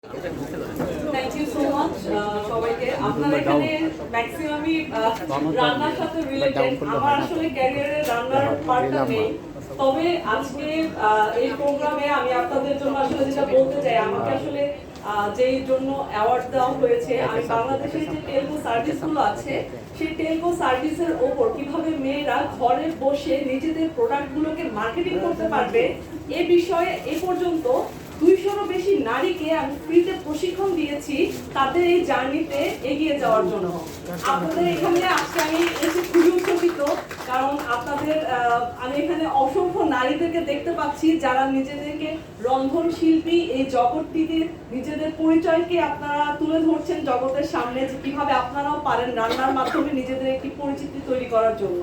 Thank you so much সবাইকে। আপনারা এখানে ম্যাক্সিমামই রান্নার সাথে রিলেটেড। আমার আসলে ক্যারিয়ারে রান্নার পার্টটা নেই, তবে আজকে এই প্রোগ্রামে আমি আপনাদের জন্য আসলে যেটা বলতে চাই, আমাকে আসলে যেই জন্য অ্যাওয়ার্ড দেওয়া হয়েছে, আমি বাংলাদেশের যে টেলকো সার্ভিসগুলো আছে সেই টেলকো সার্ভিসের ওপর কিভাবে মেয়েরা ঘরে বসে নিজেদের প্রোডাক্টগুলোকে মার্কেটিং করতে পারবে এ বিষয়ে এ পর্যন্ত 200-রও বেশি নারীকে আমি ফ্রিতে প্রশিক্ষণ দিয়েছি তাদের এই জার্নিতে এগিয়ে যাওয়ার জন্য। আপনাদের এখানে আজকে আমি এসে খুবই উৎসাহিত, কারণ আপনাদের আমি এখানে অসংখ্য নারীদেরকে দেখতে পাচ্ছি যারা নিজেদেরকে রন্ধন শিল্পী এই জগৎটিতে নিজেদের পরিচয়কে আপনারা তুলে ধরছেন জগতের সামনে, যে কিভাবে আপনারাও পারেন রান্নার মাধ্যমে নিজেদের একটি পরিচিতি তৈরি করার জন্য।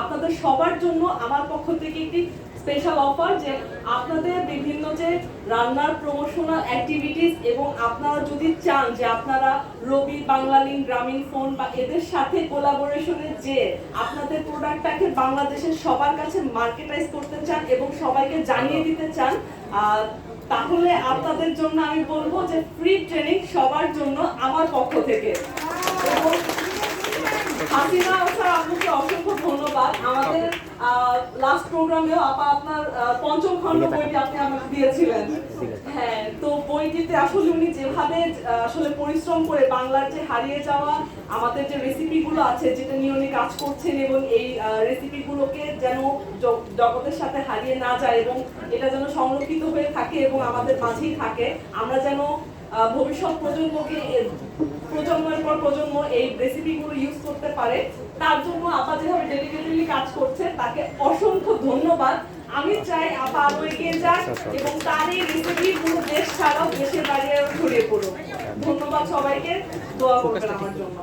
আপনাদের সবার জন্য আমার পক্ষ থেকে একটি স্পেশাল অফার, যে আপনাদের বিভিন্ন যে রান্নার প্রমোশনাল অ্যাক্টিভিটিস এবং আপনারা যদি চান যে আপনারা রবি, বাংলালিংক, গ্রামীণ ফোন বা এদের সাথে কোলাবোরেশনে যে আপনাদের প্রোডাক্টটাকে বাংলাদেশের সবার কাছে মার্কেটাইজ করতে চান এবং সবাইকে জানিয়ে দিতে চান, তাহলে আপনাদের জন্য আমি বলবো যে ফ্রি ট্রেনিং সবার জন্য আমার পক্ষ থেকে। এবং হাসিনা স্যার আপনাকে অসংখ্য ধন্যবাদ। আমাদের লাস্ট প্রোগ্রামেও আপনার পঞ্চম খণ্ড বইটি আপনি আমাকে দিয়েছিলেন। হ্যাঁ, তো বইটিতে আসলে উনি যেভাবে আসলে পরিশ্রম করে বাংলার যে হারিয়ে যাওয়া আমাদের যে রেসিপিগুলো আছে যেটা নিয়ে উনি কাজ করছেন, এবং এই রেসিপিগুলোকে যেন জগতের সাথে হারিয়ে না যায় এবং এটা যেন সংরক্ষিত হয়ে থাকে এবং আমাদের মাঝেই থাকে, আমরা যেন ভবিষ্যৎ প্রজন্মের পর প্রজন্ম এই রেসিপিগুলো ইউজ করতে পারে, তার জন্য আপা যেভাবে ডেডিকেটেডলি কাজ করছে তাকে অসংখ্য ধন্যবাদ। আমি চাই আপা আরো এগিয়ে যাক এবং তার এই রেসিপি পুরো দেশ ছাড়াও দেশের বাইরে ছড়িয়ে পড়ুক। ধন্যবাদ সবাইকে, দোয়া করবেন আমার জন্য।